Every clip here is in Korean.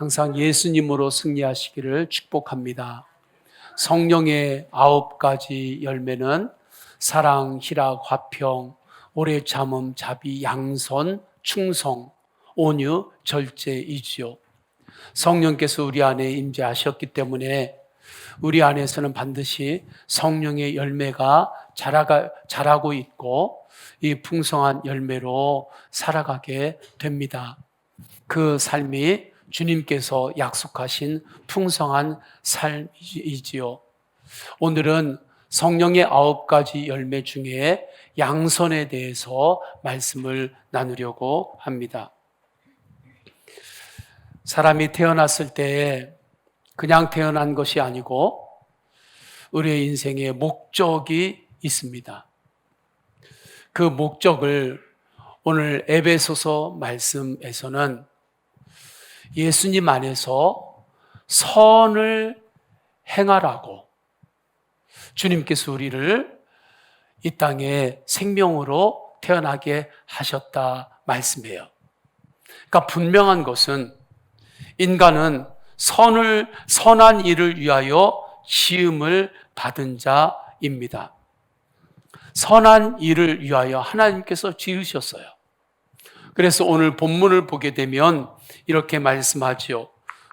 항상 예수님으로 승리하시기를 축복합니다. 성령의 9가지 열매는 사랑, 희락, 화평, 오래 참음, 자비, 양선, 충성, 온유, 절제이지요. 성령께서 우리 안에 임재하셨기 때문에 우리 안에서는 반드시 성령의 열매가 자라고 있고 이 풍성한 열매로 살아가게 됩니다. 그 삶이 주님께서 약속하신 풍성한 삶이지요. 오늘은 성령의 9가지 열매 중에 양선에 대해서 말씀을 나누려고 합니다. 사람이 태어났을 때 그냥 태어난 것이 아니고 우리의 인생에 목적이 있습니다. 그 목적을 오늘 에베소서 말씀에서는 예수님 안에서 선을 행하라고 주님께서 우리를 이 땅에 생명으로 태어나게 하셨다 말씀해요. 그러니까 분명한 것은 인간은 선한 일을 위하여 지음을 받은 자입니다. 선한 일을 위하여 하나님께서 지으셨어요. 그래서 오늘 본문을 보게 되면 이렇게 말씀하지요.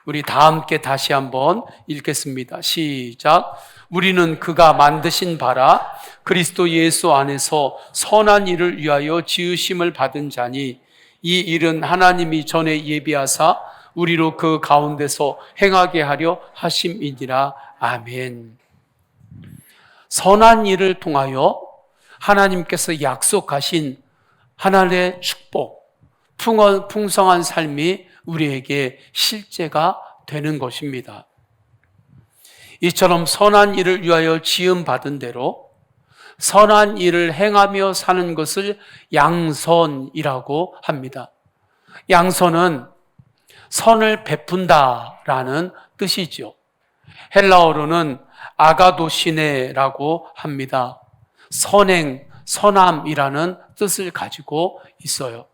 우리 다 함께 다시 한번 읽겠습니다. 시작. 우리는 그가 만드신 바라 그리스도 예수 안에서 선한 일을 위하여 지으심을 받은 자니 이 일은 하나님이 전에 예비하사 우리로 그 가운데서 행하게 하려 하심이니라. 아멘. 선한 일을 통하여 하나님께서 약속하신 하나님의 축복, 풍성한 삶이 우리에게 실제가 되는 것입니다. 이처럼 선한 일을 위하여 지음받은 대로 선한 일을 행하며 사는 것을 양선이라고 합니다. 양선은 선을 베푼다라는 뜻이죠. 헬라어로는 아가도시네라고 합니다. 선행, 선함이라는 뜻을 가지고 있어요.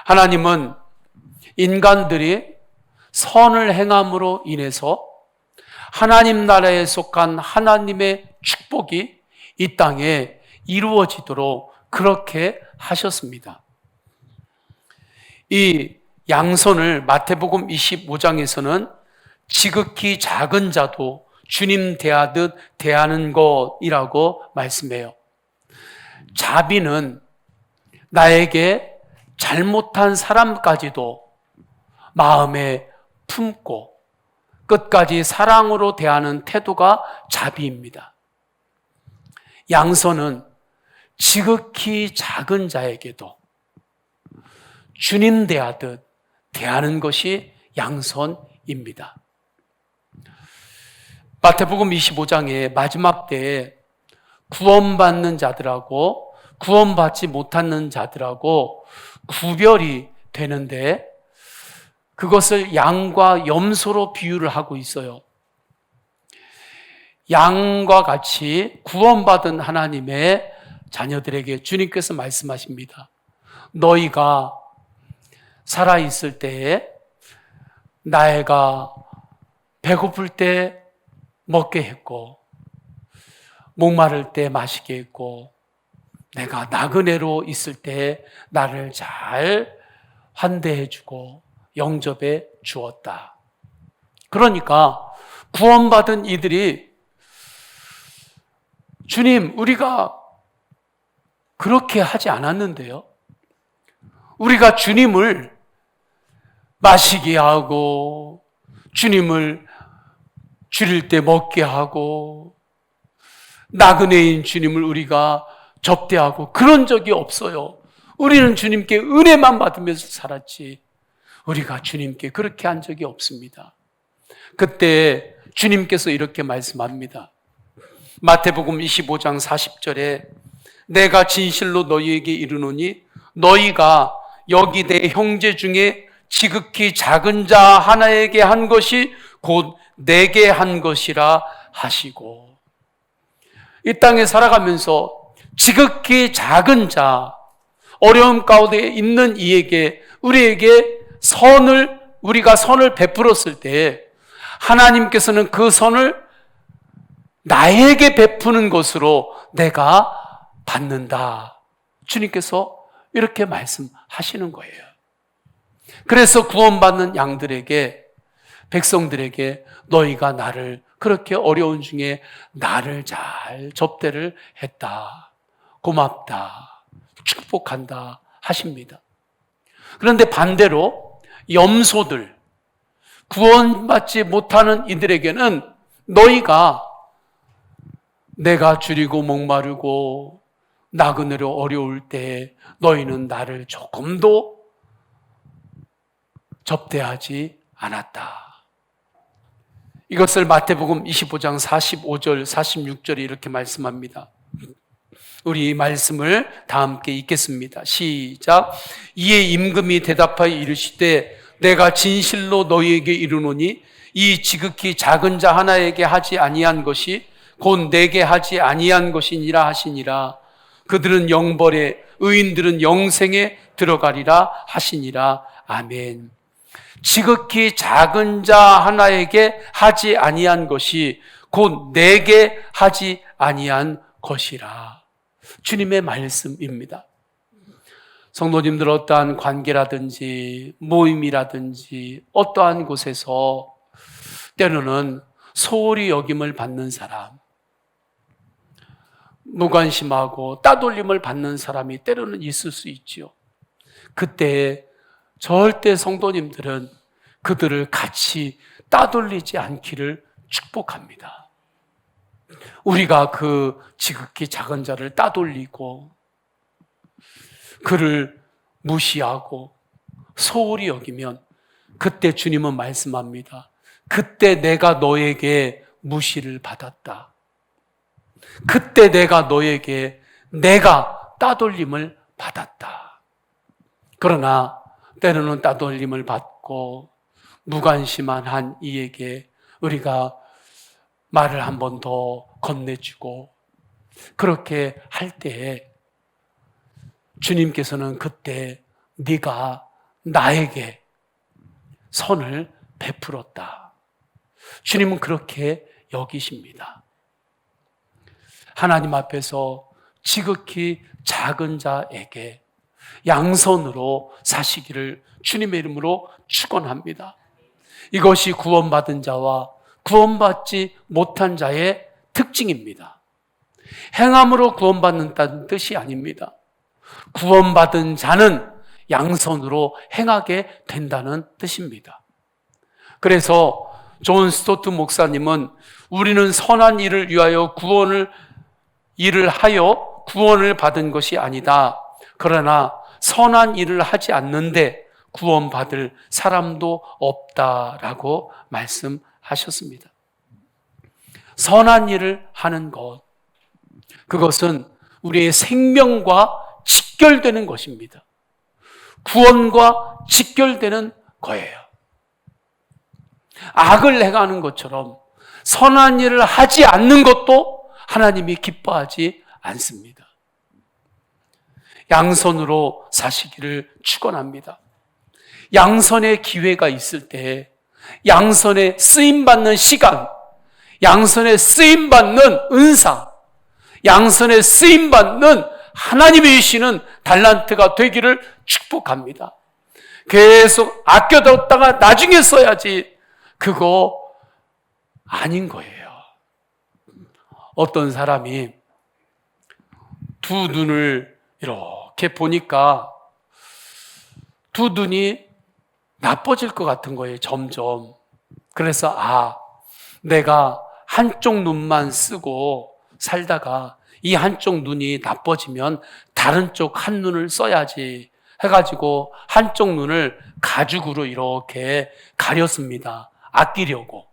하나님은 인간들이 선을 행함으로 인해서 하나님 나라에 속한 하나님의 축복이 이 땅에 이루어지도록 그렇게 하셨습니다. 이 양선을 마태복음 25장에서는 지극히 작은 자도 주님 대하듯 대하는 것이라고 말씀해요. 자비는 나에게 잘못한 사람까지도 마음에 품고 끝까지 사랑으로 대하는 태도가 자비입니다. 양선은 지극히 작은 자에게도 주님 대하듯 대하는 것이 양선입니다. 마태복음 25장의 마지막 때에 구원받는 자들하고 구원받지 못하는 자들하고 구별이 되는데 그것을 양과 염소로 비유를 하고 있어요. 양과 같이 구원받은 하나님의 자녀들에게 주님께서 말씀하십니다. 너희가 살아있을 때에 나애가 배고플 때 먹게 했고 목마를 때 마시게 했고 내가 나그네로 있을 때 나를 잘 환대해주고 영접해 주었다. 그러니까 구원받은 이들이 주님, 우리가 그렇게 하지 않았는데요. 우리가 주님을 마시게 하고 주님을 줄일 때 먹게 하고 나그네인 주님을 우리가 접대하고 그런 적이 없어요. 우리는 주님께 은혜만 받으면서 살았지 우리가 주님께 그렇게 한 적이 없습니다. 그때 주님께서 이렇게 말씀합니다. 마태복음 25장 40절에 내가 진실로 너희에게 이르노니 너희가 여기 내 형제 중에 지극히 작은 자 하나에게 한 것이 곧 내게 한 것이라 하시고, 이 땅에 살아가면서 지극히 작은 자, 어려움 가운데 있는 이에게 우리에게 선을 우리가 선을 베풀었을 때 하나님께서는 그 선을 나에게 베푸는 것으로 내가 받는다. 주님께서 이렇게 말씀하시는 거예요. 그래서 구원받는 양들에게, 백성들에게 너희가 나를 그렇게 어려운 중에 나를 잘 접대를 했다. 고맙다. 축복한다. 하십니다. 그런데 반대로 염소들, 구원받지 못하는 이들에게는 너희가 내가 줄이고 목마르고 나그네로 어려울 때 너희는 나를 조금도 접대하지 않았다. 이것을 마태복음 25장 45절, 46절에 이렇게 말씀합니다. 우리 이 말씀을 다 함께 읽겠습니다. 시작. 이에 임금이 대답하여 이르시되 내가 진실로 너희에게 이르노니 이 지극히 작은 자 하나에게 하지 아니한 것이 곧 내게 하지 아니한 것이니라 하시니라. 그들은 영벌에 의인들은 영생에 들어가리라 하시니라. 아멘. 지극히 작은 자 하나에게 하지 아니한 것이 곧 내게 하지 아니한 것이라. 주님의 말씀입니다. 성도님들 어떠한 관계라든지 모임이라든지 어떠한 곳에서 때로는 소홀히 여김을 받는 사람, 무관심하고 따돌림을 받는 사람이 때로는 있을 수 있지요. 그때 절대 성도님들은 그들을 같이 따돌리지 않기를 축복합니다. 우리가 그 지극히 작은 자를 따돌리고 그를 무시하고 소홀히 여기면 그때 주님은 말씀합니다. 그때 내가 너에게 무시를 받았다. 그때 내가 너에게 내가 따돌림을 받았다. 그러나 때로는 따돌림을 받고 무관심한 한 이에게 우리가 말을 한 번 더 건네주고 그렇게 할 때에 주님께서는 그때 네가 나에게 선을 베풀었다. 주님은 그렇게 여기십니다. 하나님 앞에서 지극히 작은 자에게 양선으로 사시기를 주님의 이름으로 축원합니다. 이것이 구원받은 자와 구원받지 못한 자의 특징입니다. 행함으로 구원받는다는 뜻이 아닙니다. 구원받은 자는 양선으로 행하게 된다는 뜻입니다. 그래서 존 스토트 목사님은 우리는 선한 일을 위하여 일을 하여 구원을 받은 것이 아니다. 그러나 선한 일을 하지 않는데 구원받을 사람도 없다라고 말씀하셨습니다. 선한 일을 하는 것, 그것은 우리의 생명과 직결되는 것입니다. 구원과 직결되는 거예요. 악을 행하는 것처럼 선한 일을 하지 않는 것도 하나님이 기뻐하지 않습니다. 양선으로 사시기를 축원합니다. 양선의 기회가 있을 때 양선에 쓰임받는 시간, 양선에 쓰임받는 은사, 양선에 쓰임받는 하나님이 주시는 달란트가 되기를 축복합니다. 계속 아껴뒀다가 나중에 써야지 그거 아닌 거예요. 어떤 사람이 두 눈을 이렇게 보니까 두 눈이 나빠질 것 같은 거예요, 점점. 그래서 내가 한쪽 눈만 쓰고 살다가 이 한쪽 눈이 나빠지면 다른 쪽 한 눈을 써야지 해가지고 한쪽 눈을 가죽으로 이렇게 가렸습니다. 아끼려고.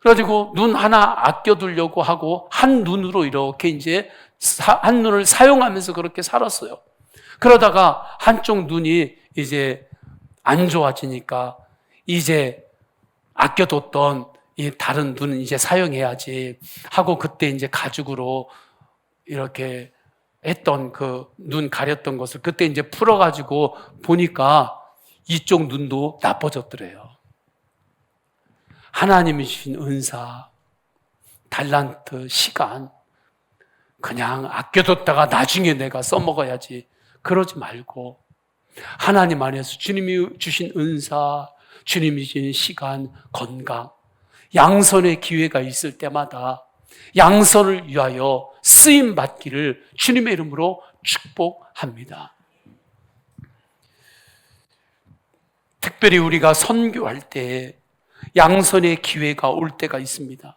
그래가지고 눈 하나 아껴두려고 하고 한 눈으로 이렇게 이제 한 눈을 사용하면서 그렇게 살았어요. 그러다가 한쪽 눈이 이제 안 좋아지니까 이제 아껴뒀던 이 다른 눈은 이제 사용해야지 하고 그때 이제 가죽으로 이렇게 했던 그 눈 가렸던 것을 그때 이제 풀어가지고 보니까 이쪽 눈도 나빠졌더래요. 하나님이 주신 은사, 달란트, 시간 그냥 아껴뒀다가 나중에 내가 써먹어야지 그러지 말고 하나님 안에서 주님이 주신 은사, 주님이 주신 시간, 건강, 양선의 기회가 있을 때마다 양선을 위하여 쓰임 받기를 주님의 이름으로 축복합니다. 특별히 우리가 선교할 때 양선의 기회가 올 때가 있습니다.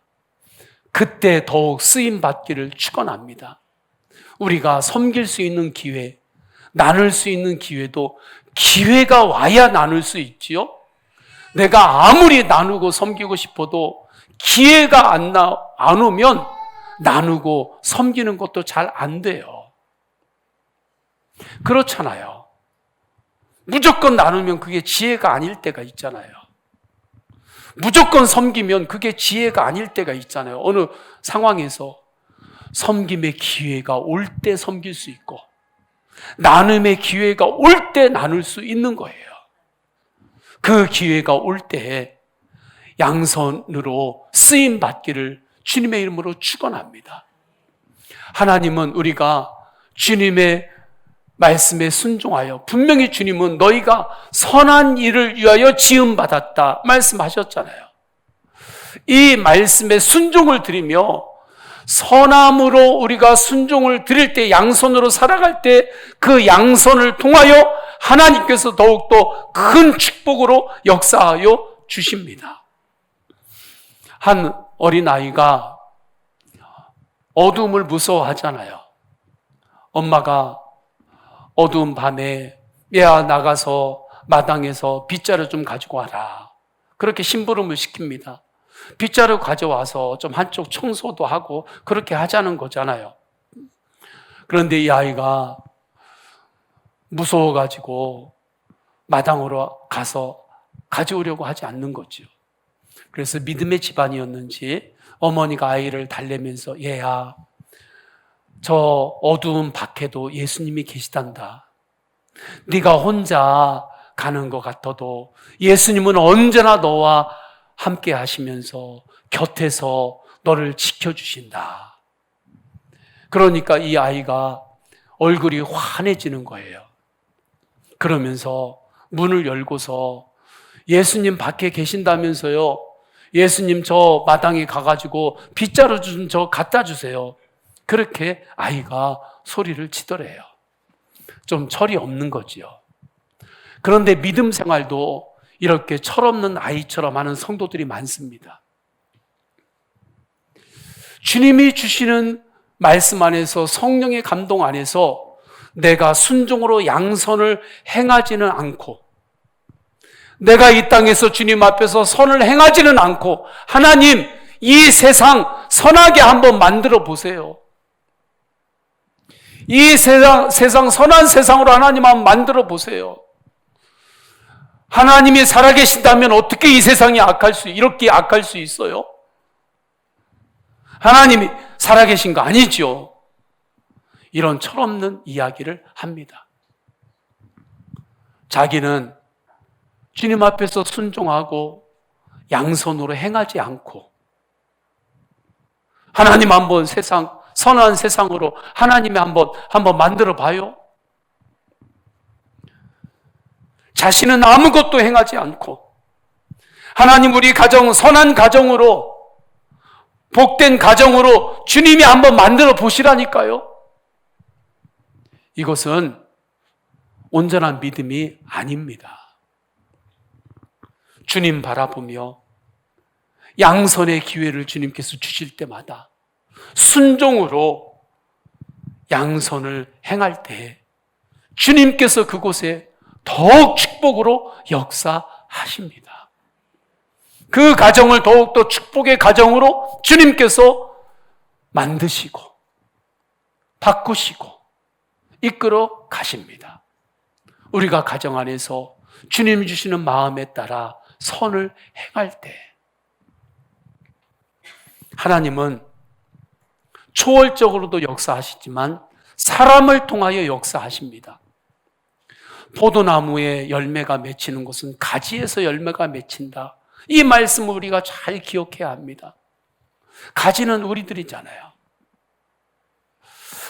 그때 더욱 쓰임 받기를 축원합니다. 우리가 섬길 수 있는 기회, 나눌 수 있는 기회도 기회가 와야 나눌 수 있지요. 내가 아무리 나누고 섬기고 싶어도 기회가 안 오면 나누고 섬기는 것도 잘 안 돼요. 그렇잖아요. 무조건 나누면 그게 지혜가 아닐 때가 있잖아요. 무조건 섬기면 그게 지혜가 아닐 때가 있잖아요. 어느 상황에서 섬김의 기회가 올 때 섬길 수 있고 나눔의 기회가 올 때 나눌 수 있는 거예요. 그 기회가 올 때 양선으로 쓰임 받기를 주님의 이름으로 축원합니다. 하나님은 우리가 주님의 말씀에 순종하여 분명히 주님은 너희가 선한 일을 위하여 지음받았다 말씀하셨잖아요. 이 말씀에 순종을 드리며 선함으로 우리가 순종을 드릴 때 양선으로 살아갈 때 그 양선을 통하여 하나님께서 더욱더 큰 축복으로 역사하여 주십니다. 한 어린아이가 어둠을 무서워하잖아요. 엄마가 어두운 밤에 얘야 나가서 마당에서 빗자루 좀 가지고 와라. 그렇게 심부름을 시킵니다. 빗자루 가져와서 좀 한쪽 청소도 하고 그렇게 하자는 거잖아요. 그런데 이 아이가 무서워가지고 마당으로 가서 가져오려고 하지 않는 거죠. 그래서 믿음의 집안이었는지 어머니가 아이를 달래면서 얘야 저 어두운 밖에도 예수님이 계시단다. 네가 혼자 가는 것 같아도 예수님은 언제나 너와 함께 하시면서 곁에서 너를 지켜주신다. 그러니까 이 아이가 얼굴이 환해지는 거예요. 그러면서 문을 열고서 예수님 밖에 계신다면서요. 예수님 저 마당에 가가지고 빗자루 좀 저 갖다 주세요. 그렇게 아이가 소리를 치더래요. 좀 철이 없는 거지요. 그런데 믿음 생활도 이렇게 철없는 아이처럼 하는 성도들이 많습니다. 주님이 주시는 말씀 안에서 성령의 감동 안에서 내가 순종으로 양선을 행하지는 않고 내가 이 땅에서 주님 앞에서 선을 행하지는 않고 하나님 이 세상 선하게 한번 만들어 보세요. 이 세상 선한 세상으로 하나님 한번 만들어 보세요. 하나님이 살아계신다면 어떻게 이 세상이 이렇게 악할 수 있어요? 하나님이 살아계신 거 아니죠. 이런 철없는 이야기를 합니다. 자기는 주님 앞에서 순종하고 양선으로 행하지 않고 하나님 한번 선한 세상으로 하나님이 한번 만들어 봐요. 자신은 아무것도 행하지 않고 하나님 우리 가정 선한 가정으로 복된 가정으로 주님이 한번 만들어 보시라니까요. 이것은 온전한 믿음이 아닙니다. 주님 바라보며 양선의 기회를 주님께서 주실 때마다 순종으로 양선을 행할 때 주님께서 그곳에 더욱 축복으로 역사하십니다. 그 가정을 더욱더 축복의 가정으로 주님께서 만드시고 바꾸시고 이끌어 가십니다. 우리가 가정 안에서 주님 주시는 마음에 따라 선을 행할 때 하나님은 초월적으로도 역사하시지만 사람을 통하여 역사하십니다. 포도나무에 열매가 맺히는 것은 가지에서 열매가 맺힌다. 이 말씀을 우리가 잘 기억해야 합니다. 가지는 우리들이잖아요.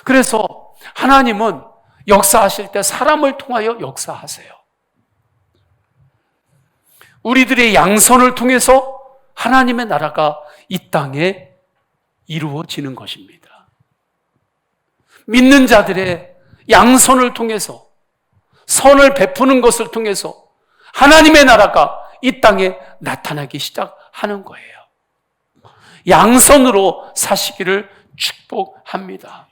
그래서 하나님은 역사하실 때 사람을 통하여 역사하세요. 우리들의 양선을 통해서 하나님의 나라가 이 땅에 이루어지는 것입니다. 믿는 자들의 양선을 통해서, 선을 베푸는 것을 통해서 하나님의 나라가 이 땅에 나타나기 시작하는 거예요. 양선으로 사시기를 축복합니다.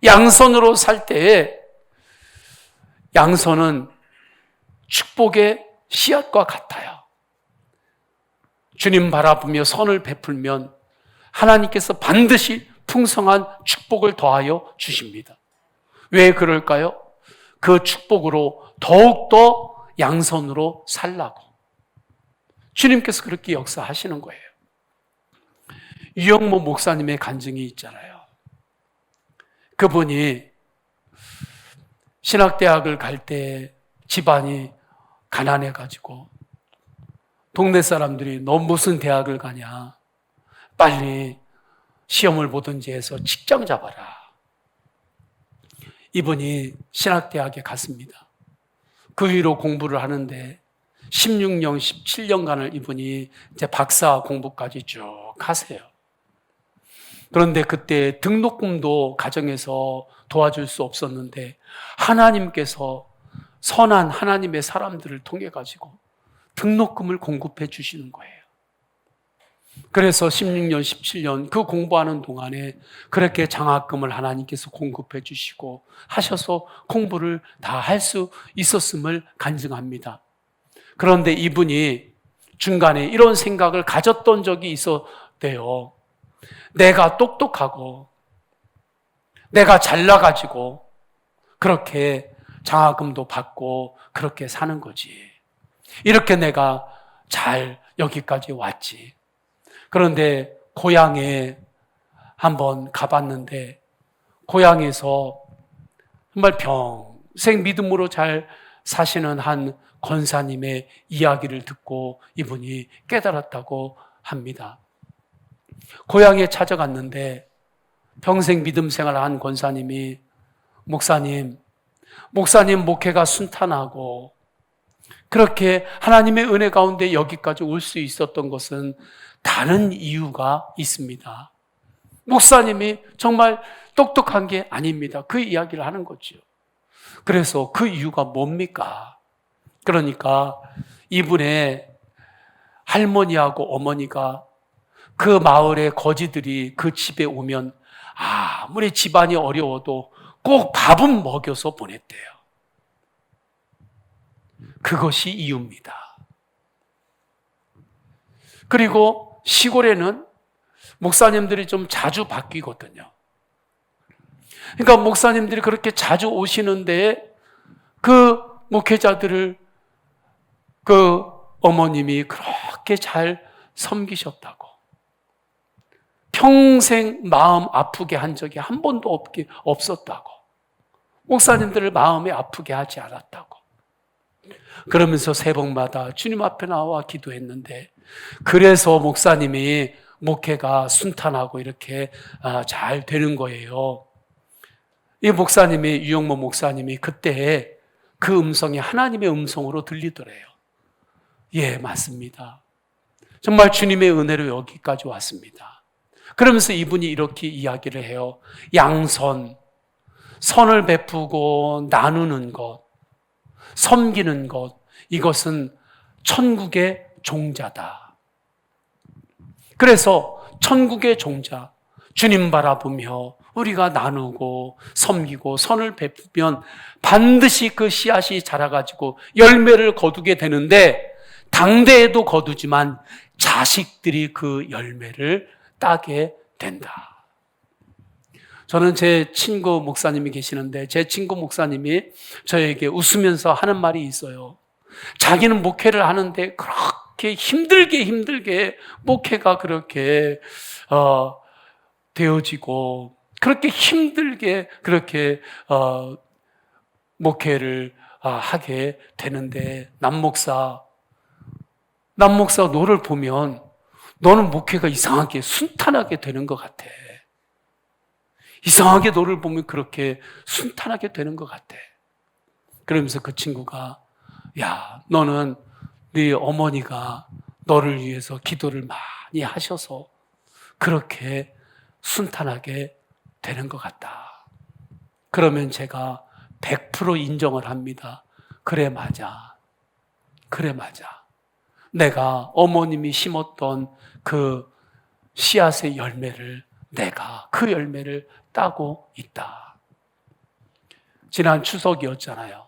양선으로 살 때에 양선은 축복의 씨앗과 같아요. 주님 바라보며 선을 베풀면 하나님께서 반드시 풍성한 축복을 더하여 주십니다. 왜 그럴까요? 그 축복으로 더욱더 양선으로 살라고 주님께서 그렇게 역사하시는 거예요. 유영모 목사님의 간증이 있잖아요. 그분이 신학대학을 갈 때 집안이 가난해가지고 동네 사람들이 너 무슨 대학을 가냐, 빨리 시험을 보든지 해서 직장 잡아라. 이분이 신학대학에 갔습니다. 그 위로 공부를 하는데 16년, 17년간을 이분이 이제 박사 공부까지 쭉 하세요. 그런데 그때 등록금도 가정에서 도와줄 수 없었는데 하나님께서 선한 하나님의 사람들을 통해 가지고 등록금을 공급해 주시는 거예요. 그래서 16년, 17년 그 공부하는 동안에 그렇게 장학금을 하나님께서 공급해 주시고 하셔서 공부를 다 할 수 있었음을 간증합니다. 그런데 이분이 중간에 이런 생각을 가졌던 적이 있었대요. 내가 똑똑하고 내가 잘나가지고 그렇게 장학금도 받고 그렇게 사는 거지. 이렇게 내가 잘 여기까지 왔지. 그런데 고향에 한번 가봤는데 고향에서 정말 평생 믿음으로 잘 사시는 한 권사님의 이야기를 듣고 이분이 깨달았다고 합니다. 고향에 찾아갔는데 평생 믿음 생활한 권사님이 목사님 목회가 순탄하고 그렇게 하나님의 은혜 가운데 여기까지 올 수 있었던 것은 다른 이유가 있습니다. 목사님이 정말 똑똑한 게 아닙니다. 그 이야기를 하는 거죠. 그래서 그 이유가 뭡니까? 그러니까 이분의 할머니하고 어머니가 그 마을의 거지들이 그 집에 오면 아무리 집안이 어려워도 꼭 밥은 먹여서 보냈대요. 그것이 이유입니다. 그리고 시골에는 목사님들이 좀 자주 바뀌거든요. 그러니까 목사님들이 그렇게 자주 오시는데 그 목회자들을 그 어머님이 그렇게 잘 섬기셨다고. 평생 마음 아프게 한 적이 한 번도 없었다고. 목사님들을 마음에 아프게 하지 않았다고. 그러면서 새벽마다 주님 앞에 나와 기도했는데 그래서 목사님이 목회가 순탄하고 이렇게 잘 되는 거예요. 이 목사님이 유영모 목사님이 그때 그 음성이 하나님의 음성으로 들리더래요. 예, 맞습니다. 정말 주님의 은혜로 여기까지 왔습니다. 그러면서 이분이 이렇게 이야기를 해요. 양선, 선을 베푸고 나누는 것, 섬기는 것, 이것은 천국의 종자다. 그래서 천국의 종자, 주님 바라보며 우리가 나누고 섬기고 선을 베푸면 반드시 그 씨앗이 자라가지고 열매를 거두게 되는데 당대에도 거두지만 자식들이 그 열매를 따게 된다. 저는 제 친구 목사님이 계시는데 제 친구 목사님이 저에게 웃으면서 하는 말이 있어요. 자기는 목회를 하는데 그렇게 힘들게 목회가 그렇게 되어지고 그렇게 힘들게 그렇게 목회를 하게 되는데, 남목사 너를 보면 너는 목회가 이상하게 순탄하게 되는 것 같아. 이상하게 너를 보면 그렇게 순탄하게 되는 것 같아. 그러면서 그 친구가, 야, 너는 네 어머니가 너를 위해서 기도를 많이 하셔서 그렇게 순탄하게 되는 것 같다. 그러면 제가 100% 인정을 합니다. 그래, 맞아. 그래, 맞아. 내가 어머님이 심었던 그 씨앗의 열매를, 내가 그 열매를 따고 있다. 지난 추석이었잖아요.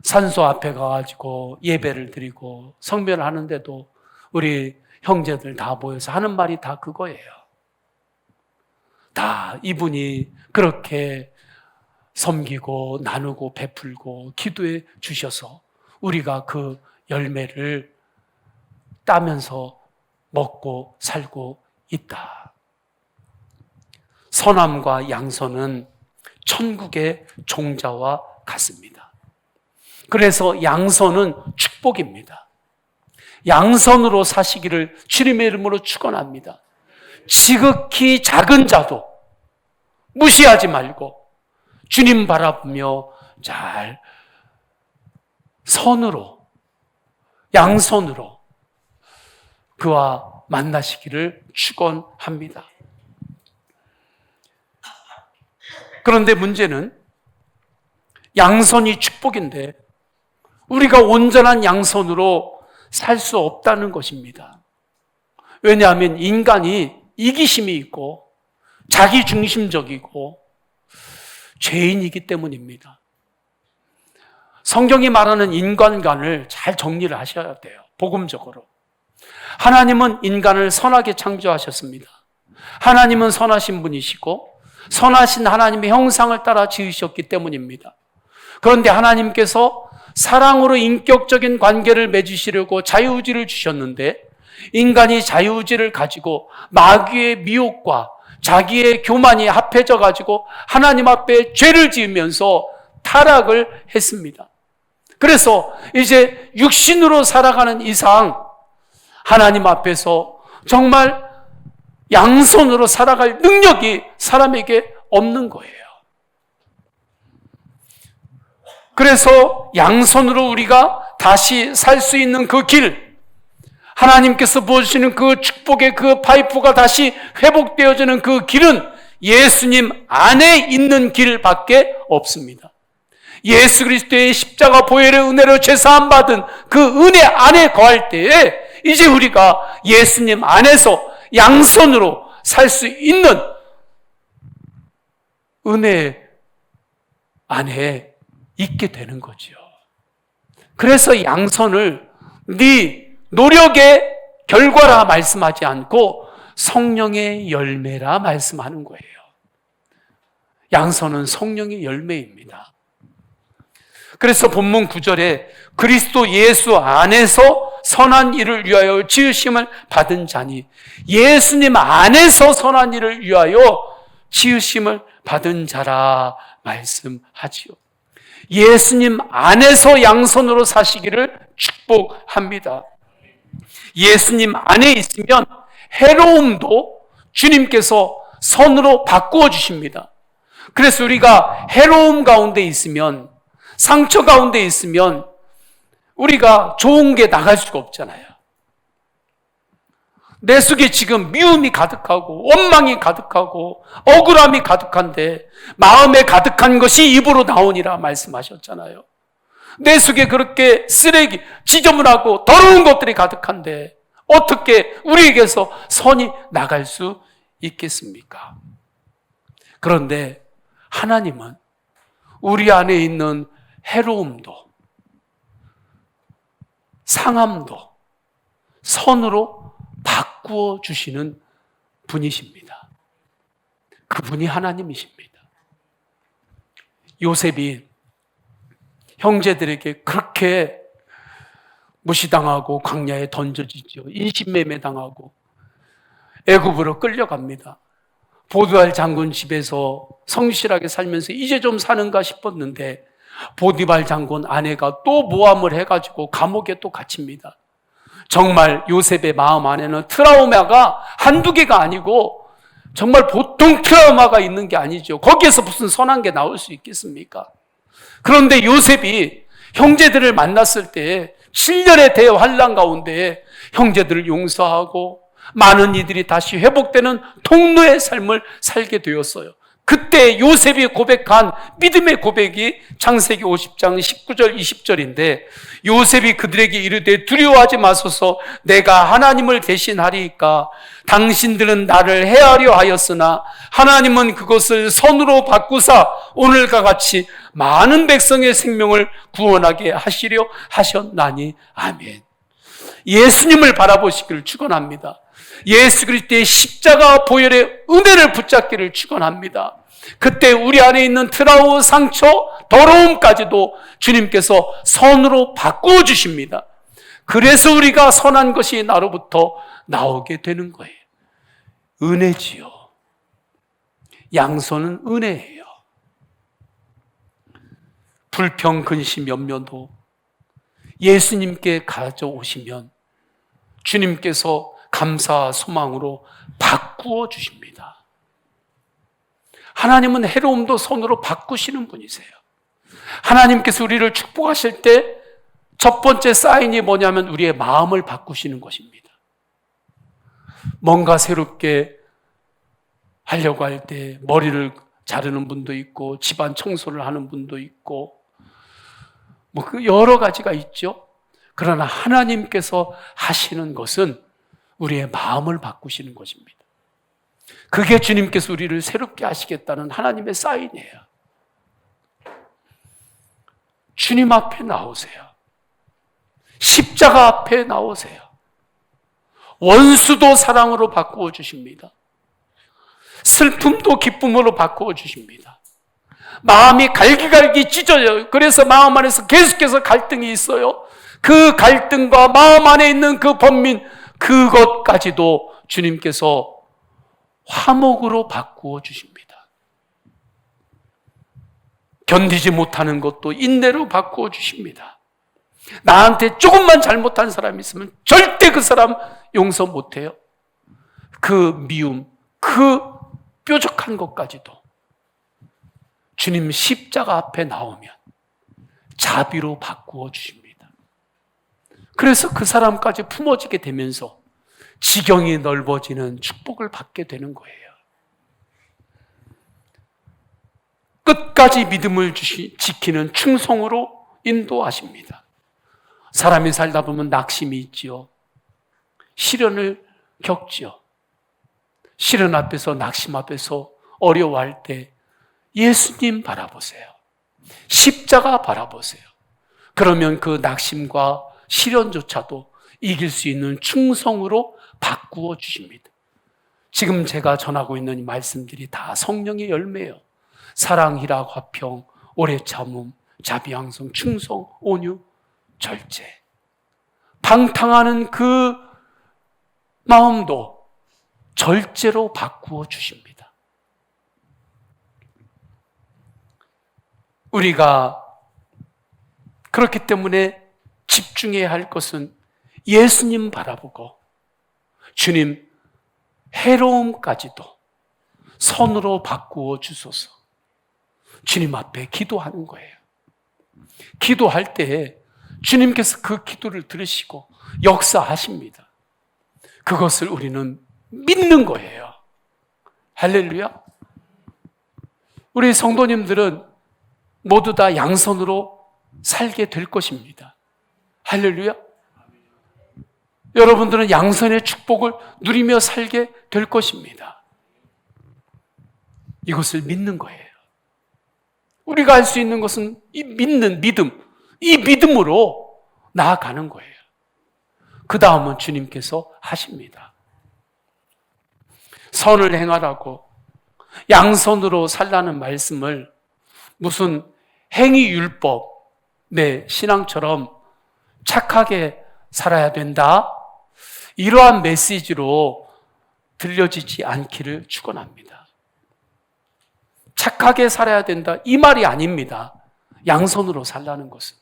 산소 앞에 가가지고 예배를 드리고 성별을 하는데도 우리 형제들 다 모여서 하는 말이 다 그거예요. 다 이분이 그렇게 섬기고 나누고 베풀고 기도해 주셔서 우리가 그 열매를 따면서 먹고 살고 있다. 선함과 양선은 천국의 종자와 같습니다. 그래서 양선은 축복입니다. 양선으로 사시기를 주님의 이름으로 축원합니다. 지극히 작은 자도 무시하지 말고 주님 바라보며 잘 선으로, 양선으로 그와 만나시기를 축원합니다. 그런데 문제는 양선이 축복인데 우리가 온전한 양선으로 살 수 없다는 것입니다. 왜냐하면 인간이 이기심이 있고 자기중심적이고 죄인이기 때문입니다. 성경이 말하는 인간관을 잘 정리를 하셔야 돼요. 복음적으로. 하나님은 인간을 선하게 창조하셨습니다. 하나님은 선하신 분이시고 선하신 하나님의 형상을 따라 지으셨기 때문입니다. 그런데 하나님께서 사랑으로 인격적인 관계를 맺으시려고 자유의지를 주셨는데 인간이 자유의지를 가지고 마귀의 미혹과 자기의 교만이 합해져 가지고 하나님 앞에 죄를 지으면서 타락을 했습니다. 그래서 이제 육신으로 살아가는 이상 하나님 앞에서 정말 양손으로 살아갈 능력이 사람에게 없는 거예요. 그래서 양손으로 우리가 다시 살 수 있는 그 길, 하나님께서 부어주시는 그 축복의 그 파이프가 다시 회복되어지는 그 길은 예수님 안에 있는 길밖에 없습니다. 예수 그리스도의 십자가 보혈의 은혜로 죄사함 받은 그 은혜 안에 거할 때에 이제 우리가 예수님 안에서 양손으로 살 수 있는 은혜 안에 있게 되는 거죠. 그래서 양손을 네 노력의 결과라 말씀하지 않고 성령의 열매라 말씀하는 거예요. 양손은 성령의 열매입니다. 그래서 본문 9절에 그리스도 예수 안에서 선한 일을 위하여 지으심을 받은 자니, 예수님 안에서 선한 일을 위하여 지으심을 받은 자라 말씀하지요. 예수님 안에서 양손으로 사시기를 축복합니다. 예수님 안에 있으면 해로움도 주님께서 선으로 바꾸어 주십니다. 그래서 우리가 해로움 가운데 있으면, 상처 가운데 있으면 우리가 좋은 게 나갈 수가 없잖아요. 내 속에 지금 미움이 가득하고 원망이 가득하고 억울함이 가득한데 마음에 가득한 것이 입으로 나오니라 말씀하셨잖아요. 내 속에 그렇게 쓰레기, 지저분하고 더러운 것들이 가득한데 어떻게 우리에게서 선이 나갈 수 있겠습니까? 그런데 하나님은 우리 안에 있는 해로움도 상함도 선으로 바꾸어 주시는 분이십니다. 그분이 하나님이십니다. 요셉이 형제들에게 그렇게 무시당하고 광야에 던져지죠. 인신매매 당하고 애굽으로 끌려갑니다. 보드알 장군 집에서 성실하게 살면서 이제 좀 사는가 싶었는데 보디발 장군 아내가 또 모함을 해가지고 감옥에 또 갇힙니다. 정말 요셉의 마음 안에는 트라우마가 한두 개가 아니고 정말 보통 트라우마가 있는 게 아니죠. 거기에서 무슨 선한 게 나올 수 있겠습니까? 그런데 요셉이 형제들을 만났을 때 7년의 대환란 가운데 형제들을 용서하고 많은 이들이 다시 회복되는 통로의 삶을 살게 되었어요. 그때 요셉이 고백한 믿음의 고백이 창세기 50장 19절 20절인데 요셉이 그들에게 이르되 두려워하지 마소서 내가 하나님을 대신하리이까 당신들은 나를 해하려 하였으나 하나님은 그것을 선으로 바꾸사 오늘과 같이 많은 백성의 생명을 구원하게 하시려 하셨나니 아멘. 예수님을 바라보시기를 축원합니다. 예수 그리스도의 십자가 보혈의 은혜를 붙잡기를 축원합니다. 그때 우리 안에 있는 트라우마, 상처, 더러움까지도 주님께서 선으로 바꾸어 주십니다. 그래서 우리가 선한 것이 나로부터 나오게 되는 거예요. 은혜지요. 양손은 은혜예요. 불평, 근심, 염려도 예수님께 가져오시면 주님께서 감사와 소망으로 바꾸어 주십니다. 하나님은 해로움도 손으로 바꾸시는 분이세요. 하나님께서 우리를 축복하실 때 첫 번째 사인이 뭐냐면 우리의 마음을 바꾸시는 것입니다. 뭔가 새롭게 하려고 할 때 머리를 자르는 분도 있고 집안 청소를 하는 분도 있고 뭐 그 여러 가지가 있죠. 그러나 하나님께서 하시는 것은 우리의 마음을 바꾸시는 것입니다. 그게 주님께서 우리를 새롭게 하시겠다는 하나님의 사인이에요. 주님 앞에 나오세요. 십자가 앞에 나오세요. 원수도 사랑으로 바꾸어 주십니다. 슬픔도 기쁨으로 바꾸어 주십니다. 마음이 갈기갈기 찢어져요. 그래서 마음 안에서 계속해서 갈등이 있어요. 그 갈등과 마음 안에 있는 그 번민, 그것까지도 주님께서 화목으로 바꾸어 주십니다. 견디지 못하는 것도 인내로 바꾸어 주십니다. 나한테 조금만 잘못한 사람이 있으면 절대 그 사람 용서 못해요. 그 미움, 그 뾰족한 것까지도 주님 십자가 앞에 나오면 자비로 바꾸어 주십니다. 그래서 그 사람까지 품어지게 되면서 지경이 넓어지는 축복을 받게 되는 거예요. 끝까지 믿음을 지키는 충성으로 인도하십니다. 사람이 살다 보면 낙심이 있지요. 시련을 겪지요. 시련 앞에서 낙심 앞에서 어려워할 때 예수님 바라보세요. 십자가 바라보세요. 그러면 그 낙심과 시련조차도 이길 수 있는 충성으로 바꾸어 주십니다. 지금 제가 전하고 있는 이 말씀들이 다 성령의 열매예요. 사랑, 희락, 화평, 오래 참음, 자비, 양성, 충성, 온유, 절제. 방탕하는 그 마음도 절제로 바꾸어 주십니다. 우리가 그렇기 때문에 집중해야 할 것은 예수님 바라보고 주님 해로움까지도 선으로 바꾸어 주소서. 주님 앞에 기도하는 거예요. 기도할 때 주님께서 그 기도를 들으시고 역사하십니다. 그것을 우리는 믿는 거예요. 할렐루야. 우리 성도님들은 모두 다 양손으로 살게 될 것입니다. 할렐루야. 여러분들은 양손의 축복을 누리며 살게 될 것입니다. 이것을 믿는 거예요. 우리가 할 수 있는 것은 이 믿는 믿음, 이 믿음으로 나아가는 거예요. 그 다음은 주님께서 하십니다. 선을 행하라고 양손으로 살라는 말씀을 무슨 행위율법의 신앙처럼 착하게 살아야 된다, 이러한 메시지로 들려지지 않기를 축원합니다. 착하게 살아야 된다, 이 말이 아닙니다. 양손으로 살라는 것은.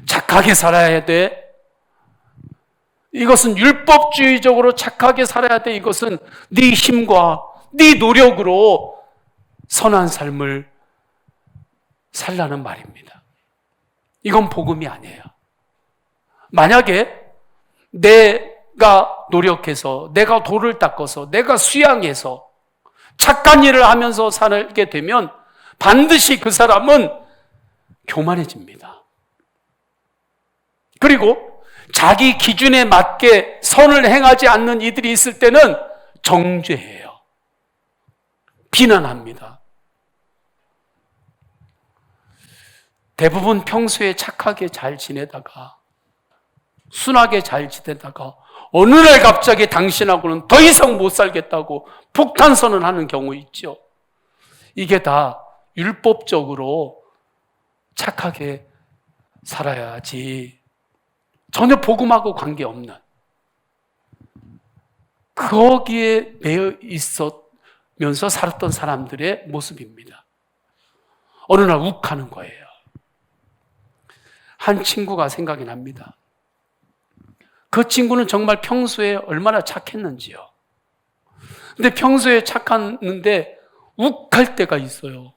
착하게 살아야 돼. 이것은 율법주의적으로 착하게 살아야 돼. 이것은 네 힘과 네 노력으로 선한 삶을 살라는 말입니다. 이건 복음이 아니에요. 만약에 내가 노력해서, 내가 돌을 닦아서, 내가 수양해서 착한 일을 하면서 살게 되면 반드시 그 사람은 교만해집니다. 그리고 자기 기준에 맞게 선을 행하지 않는 이들이 있을 때는 정죄해요. 비난합니다. 대부분 평소에 착하게 잘 지내다가, 순하게 잘 지내다가 어느 날 갑자기 당신하고는 더 이상 못 살겠다고 폭탄 선언하는 경우 있죠. 이게 다 율법적으로 착하게 살아야지 전혀 복음하고 관계없는, 거기에 매여 있으면서 살았던 사람들의 모습입니다. 어느 날 욱하는 거예요. 한 친구가 생각이 납니다. 그 친구는 정말 평소에 얼마나 착했는지요. 근데 평소에 착했는데 욱할 때가 있어요.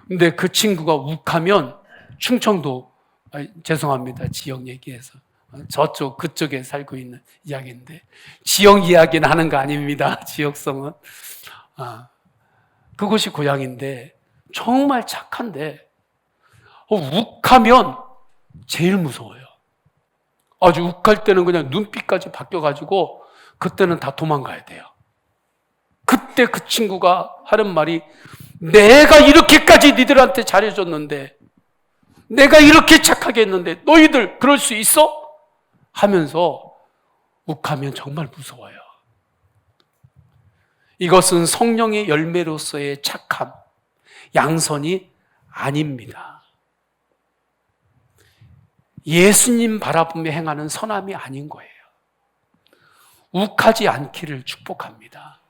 근데 그 친구가 욱하면 충청도, 죄송합니다. 지역 얘기해서. 저쪽, 그쪽에 살고 있는 이야기인데. 지역 이야기는 하는 거 아닙니다. 지역성은. 그곳이 고향인데 정말 착한데 욱하면 제일 무서워요. 아주 욱할 때는 그냥 눈빛까지 바뀌어가지고 그때는 다 도망가야 돼요. 그때 그 친구가 하는 말이, 내가 이렇게까지 니들한테 잘해줬는데, 내가 이렇게 착하게 했는데 너희들 그럴 수 있어? 하면서 욱하면 정말 무서워요. 이것은 성령의 열매로서의 착함, 양선이 아닙니다. 예수님 바라보며 행하는 선함이 아닌 거예요. 욱하지 않기를 축복합니다.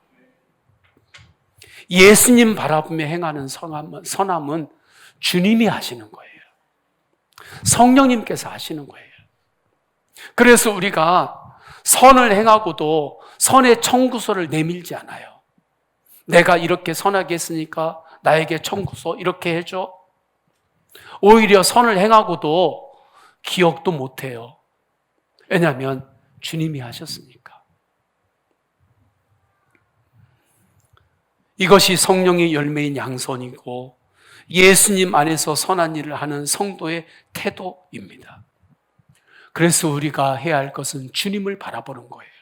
예수님 바라보며 행하는 선함은 주님이 하시는 거예요. 성령님께서 하시는 거예요. 그래서 우리가 선을 행하고도 선의 청구서를 내밀지 않아요. 내가 이렇게 선하게 했으니까 나에게 청구서 이렇게 해줘. 오히려 선을 행하고도 기억도 못해요. 왜냐하면 주님이 하셨으니까. 이것이 성령의 열매인 양선이고 예수님 안에서 선한 일을 하는 성도의 태도입니다. 그래서 우리가 해야 할 것은 주님을 바라보는 거예요.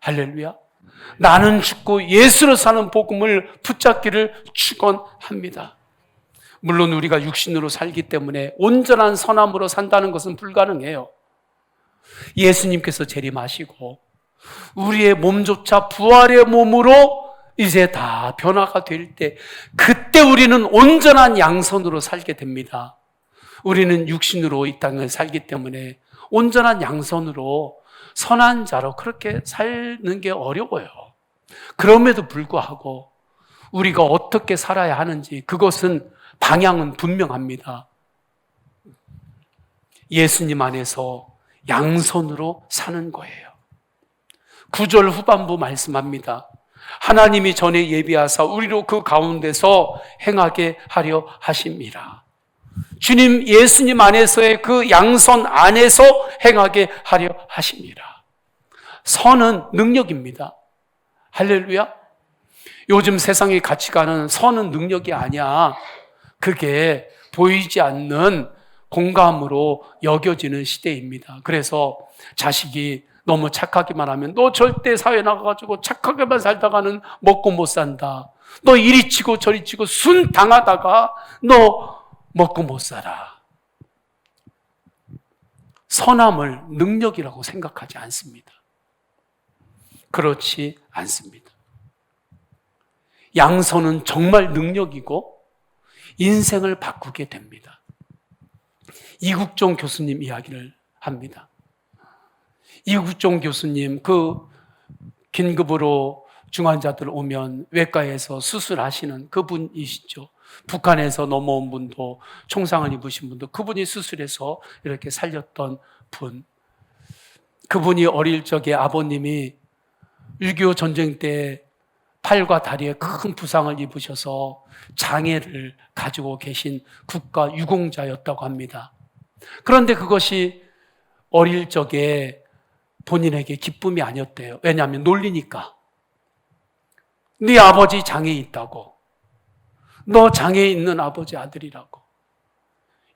할렐루야. 나는 죽고 예수로 사는 복음을 붙잡기를 축원합니다. 물론 우리가 육신으로 살기 때문에 온전한 선함으로 산다는 것은 불가능해요. 예수님께서 재림하시고 우리의 몸조차 부활의 몸으로 이제 다 변화가 될 때, 그때 우리는 온전한 양선으로 살게 됩니다. 우리는 육신으로 이 땅을 살기 때문에 온전한 양선으로 선한 자로 그렇게 사는 게 어려워요. 그럼에도 불구하고 우리가 어떻게 살아야 하는지, 그것은 방향은 분명합니다. 예수님 안에서 양선으로 사는 거예요. 9절 후반부 말씀합니다. 하나님이 전에 예비하사 우리로 그 가운데서 행하게 하려 하심이라. 주님 예수님 안에서의 그 양선 안에서 행하게 하려 하심이라. 선은 능력입니다. 할렐루야. 요즘 세상의 가치관은 선은 능력이 아니야. 그게 보이지 않는 공감으로 여겨지는 시대입니다. 그래서 자식이 너무 착하기만 하면 너 절대 사회 나가가지고 착하게만 살다가는 먹고 못 산다. 너 이리 치고 저리 치고 순 당하다가 너 먹고 못 살아. 선함을 능력이라고 생각하지 않습니다. 그렇지 않습니다. 양선은 정말 능력이고 인생을 바꾸게 됩니다. 이국종 교수님 이야기를 합니다. 이국종 교수님, 그 긴급으로 중환자들 오면 외과에서 수술하시는 그분이시죠. 북한에서 넘어온 분도, 총상을 입으신 분도, 그분이 수술해서 이렇게 살렸던 분. 그분이 어릴 적에 아버님이 6.25 전쟁 때 팔과 다리에 큰 부상을 입으셔서 장애를 가지고 계신 국가 유공자였다고 합니다. 그런데 그것이 어릴 적에 본인에게 기쁨이 아니었대요. 왜냐하면 놀리니까. 네 아버지 장애 있다고. 너 장애 있는 아버지 아들이라고.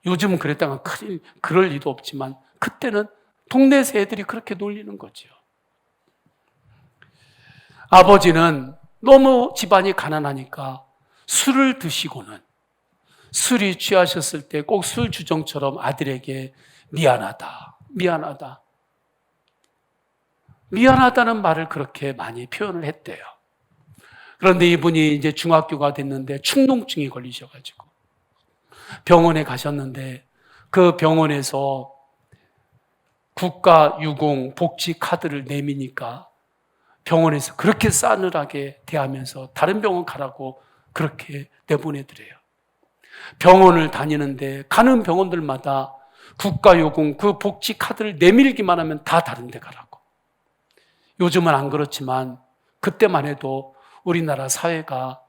요즘은 그랬다가 그럴 리도 없지만 그때는 동네에서 애들이 그렇게 놀리는 거죠. 아버지는 너무 집안이 가난하니까 술을 드시고는, 술이 취하셨을 때 꼭 술 주정처럼 아들에게 미안하다, 미안하다, 미안하다는 말을 그렇게 많이 표현을 했대요. 그런데 이분이 이제 중학교가 됐는데 축농증이 걸리셔가지고 병원에 가셨는데, 그 병원에서 국가유공 복지 카드를 내미니까 병원에서 그렇게 싸늘하게 대하면서 다른 병원 가라고 그렇게 내보내더래요. 병원을 다니는데 가는 병원들마다 국가요금 그 복지 카드를 내밀기만 하면 다 다른 데 가라고. 요즘은 안 그렇지만 그때만 해도 우리나라 사회가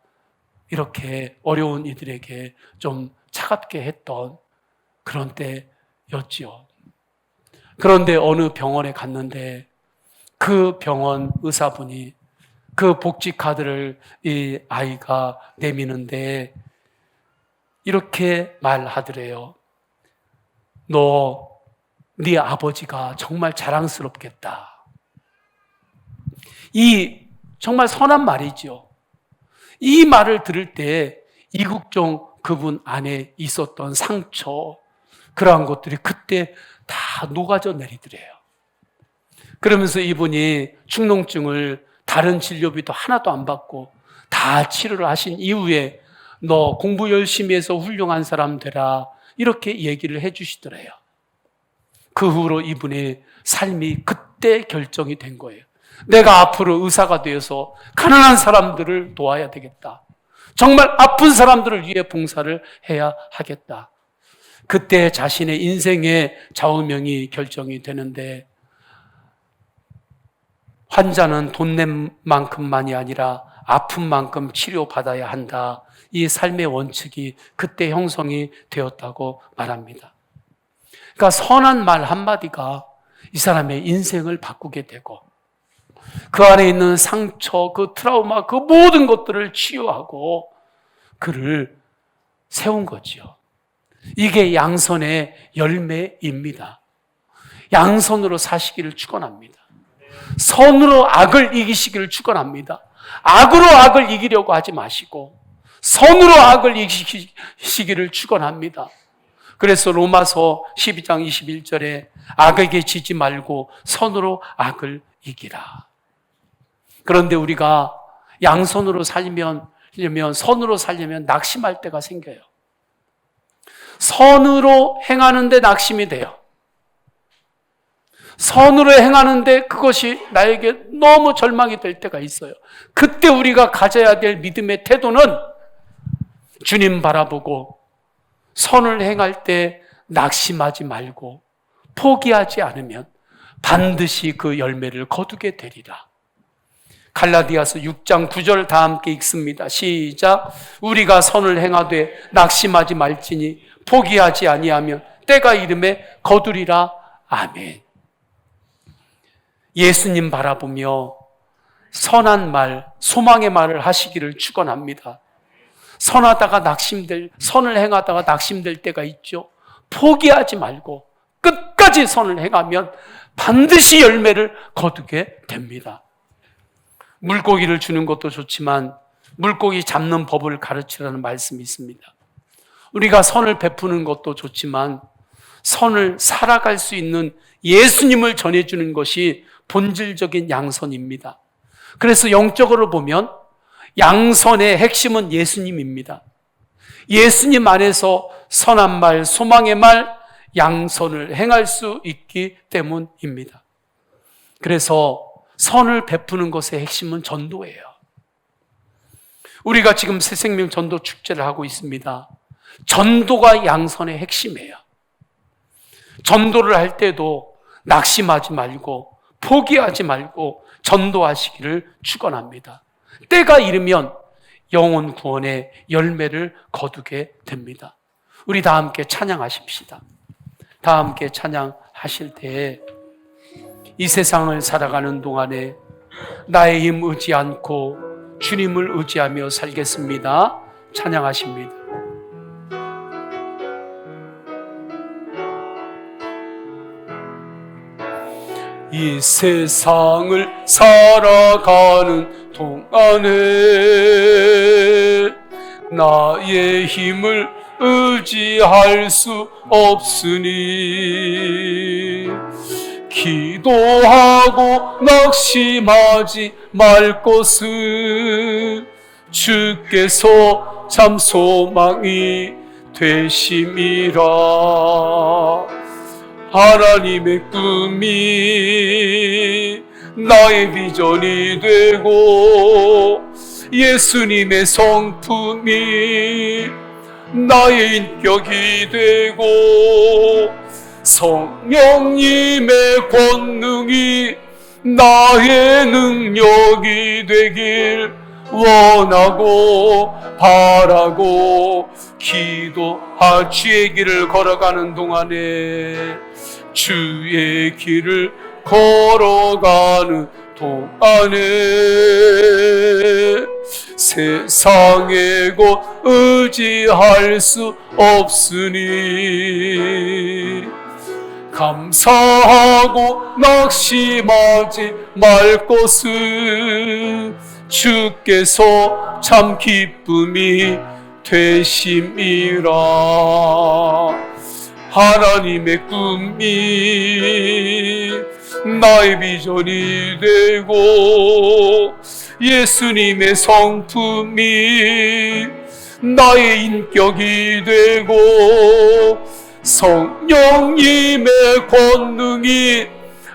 이렇게 어려운 이들에게 좀 차갑게 했던 그런 때였지요. 그런데 어느 병원에 갔는데 그 병원 의사분이 그 복지 카드를 이 아이가 내미는데 이렇게 말하더래요. 네 아버지가 정말 자랑스럽겠다. 이 정말 선한 말이죠. 이 말을 들을 때 이국종 그분 안에 있었던 상처, 그러한 것들이 그때 다 녹아져 내리더래요. 그러면서 이분이 축농증을 다른 진료비도 하나도 안 받고 다 치료를 하신 이후에 너 공부 열심히 해서 훌륭한 사람 되라, 이렇게 얘기를 해 주시더래요. 그 후로 이분의 삶이 그때 결정이 된 거예요. 내가 앞으로 의사가 되어서 가난한 사람들을 도와야 되겠다. 정말 아픈 사람들을 위해 봉사를 해야 하겠다. 그때 자신의 인생의 좌우명이 결정이 되는데, 환자는 돈 낸 만큼만이 아니라 아픈 만큼 치료받아야 한다. 이 삶의 원칙이 그때 형성이 되었다고 말합니다. 그러니까 선한 말 한마디가 이 사람의 인생을 바꾸게 되고, 그 안에 있는 상처, 그 트라우마, 그 모든 것들을 치유하고 그를 세운 거지요. 이게 양선의 열매입니다. 양선으로 사시기를 축원합니다. 선으로 악을 이기시기를 축원합니다. 악으로 악을 이기려고 하지 마시고 선으로 악을 이기시기를 축원합니다. 그래서 로마서 12장 21절에 악에게 지지 말고 선으로 악을 이기라. 그런데 우리가 양선으로 살려면, 선으로 살려면 낙심할 때가 생겨요. 선으로 행하는데 낙심이 돼요. 선으로 행하는데 그것이 나에게 너무 절망이 될 때가 있어요. 그때 우리가 가져야 될 믿음의 태도는 주님 바라보고 선을 행할 때 낙심하지 말고 포기하지 않으면 반드시 그 열매를 거두게 되리라. 갈라디아서 6장 9절 다 함께 읽습니다. 시작. 우리가 선을 행하되 낙심하지 말지니 포기하지 아니하면 때가 이름에 거두리라. 아멘. 예수님 바라보며 선한 말, 소망의 말을 하시기를 축원합니다. 선하다가 선을 행하다가 낙심될 때가 있죠. 포기하지 말고 끝까지 선을 행하면 반드시 열매를 거두게 됩니다. 물고기를 주는 것도 좋지만 물고기 잡는 법을 가르치라는 말씀이 있습니다. 우리가 선을 베푸는 것도 좋지만 선을 살아갈 수 있는 예수님을 전해주는 것이 본질적인 양선입니다. 그래서 영적으로 보면 양선의 핵심은 예수님입니다. 예수님 안에서 선한 말, 소망의 말, 양선을 행할 수 있기 때문입니다. 그래서 선을 베푸는 것의 핵심은 전도예요. 우리가 지금 새생명 전도 축제를 하고 있습니다. 전도가 양선의 핵심이에요. 전도를 할 때도 낙심하지 말고 포기하지 말고 전도하시기를 축원합니다. 때가 이르면 영혼 구원의 열매를 거두게 됩니다. 우리 다 함께 찬양하십시다. 다 함께 찬양하실 때 이 세상을 살아가는 동안에 나의 힘 의지 않고 주님을 의지하며 살겠습니다. 찬양하십니다. 이 세상을 살아가는 동안에 나의 힘을 의지할 수 없으니 기도하고 낙심하지 말 것은 주께서 참 소망이 되심이라. 하나님의 꿈이 나의 비전이 되고 예수님의 성품이 나의 인격이 되고 성령님의 권능이 나의 능력이 되길 원하고 바라고 기도하 주의 길을 걸어가는 동안에 주의 길을 걸어가는 동안에 세상의 것 의지할 수 없으니 감사하고 낙심하지 말 것은 주께서 참 기쁨이 되심이라. 하나님의 꿈이 나의 비전이 되고 예수님의 성품이 나의 인격이 되고 성령님의 권능이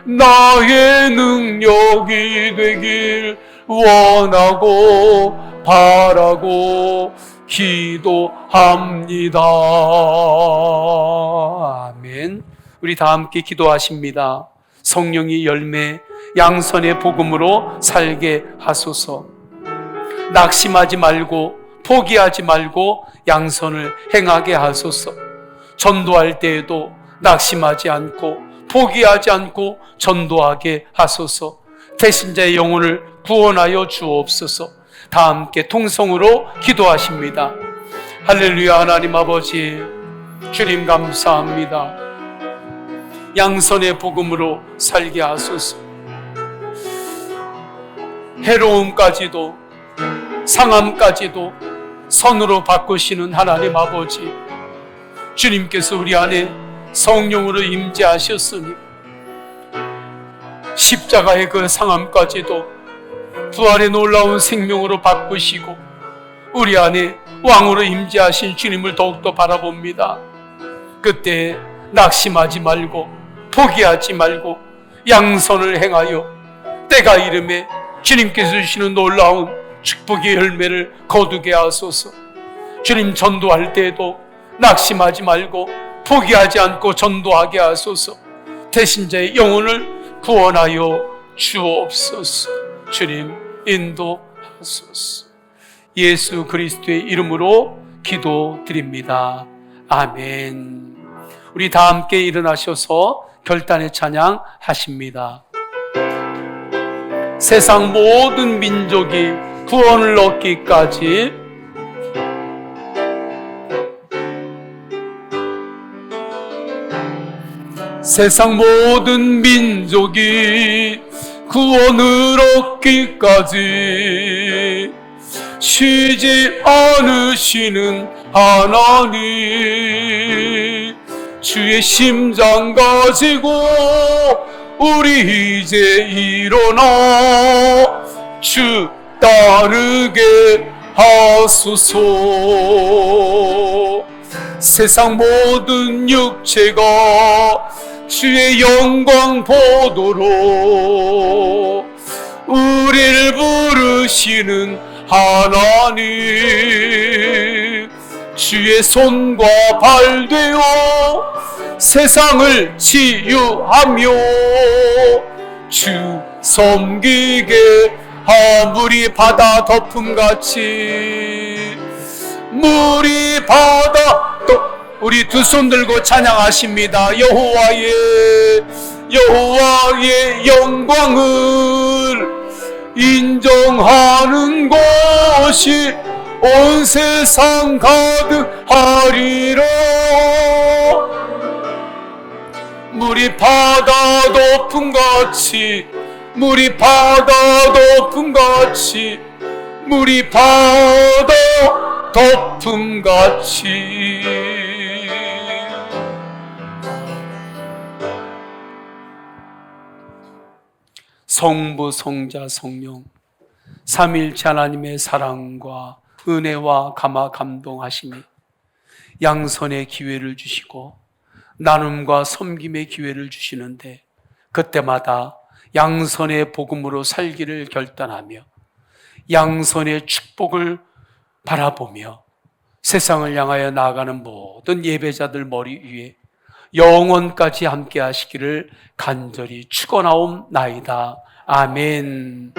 나의 능력이 되길 원하고 바라고 기도합니다. 아멘. 우리 다 함께 기도하십니다. 성령이 열매 양선의 복음으로 살게 하소서. 낙심하지 말고 포기하지 말고 양선을 행하게 하소서. 전도할 때에도 낙심하지 않고 포기하지 않고 전도하게 하소서. 태신자의 영혼을 구원하여 주옵소서. 다 함께 통성으로 기도하십니다. 할렐루야. 하나님 아버지, 주님 감사합니다. 양선의 복음으로 살게 하소서. 해로움까지도 상함까지도 선으로 바꾸시는 하나님 아버지, 주님께서 우리 안에 성령으로 임재하셨으니 십자가의 그 상함까지도 부활의 놀라운 생명으로 바꾸시고 우리 안에 왕으로 임재하신 주님을 더욱더 바라봅니다. 그때 낙심하지 말고 포기하지 말고 양선을 행하여 때가 이름에 주님께서 주시는 놀라운 축복의 열매를 거두게 하소서. 주님, 전도할 때에도 낙심하지 말고 포기하지 않고 전도하게 하소서. 태신자의 영혼을 구원하여 주옵소서. 주님, 인도하소서. 예수 그리스도의 이름으로 기도드립니다. 아멘. 우리 다 함께 일어나셔서 결단의 찬양 하십니다. 세상 모든 민족이 구원을 얻기까지 세상 모든 민족이 구원을 얻기까지 쉬지 않으시는 하나님, 주의 심장 가지고 우리 이제 일어나 주 따르게 하소서. 세상 모든 육체가 주의 영광 보도록 우리를 부르시는 하나님, 주의 손과 발 되어 세상을 치유하며 주 섬기게 물이 바다 덮음같이, 물이 바다 우리 두 손 들고 찬양하십니다. 여호와의 영광을 인정하는 것이 온 세상 가득하리라. 물이 바다 덮음같이, 물이 바다 덮음같이, 물이 바다 덮음같이. 성부, 성자, 성령 삼일체 하나님의 사랑과 은혜와 감동하심이 양선의 기회를 주시고 나눔과 섬김의 기회를 주시는데, 그때마다 양선의 복음으로 살기를 결단하며 양선의 축복을 바라보며 세상을 향하여 나아가는 모든 예배자들 머리 위에 영원까지 함께 하시기를 간절히 축원하옵나이다. 아멘.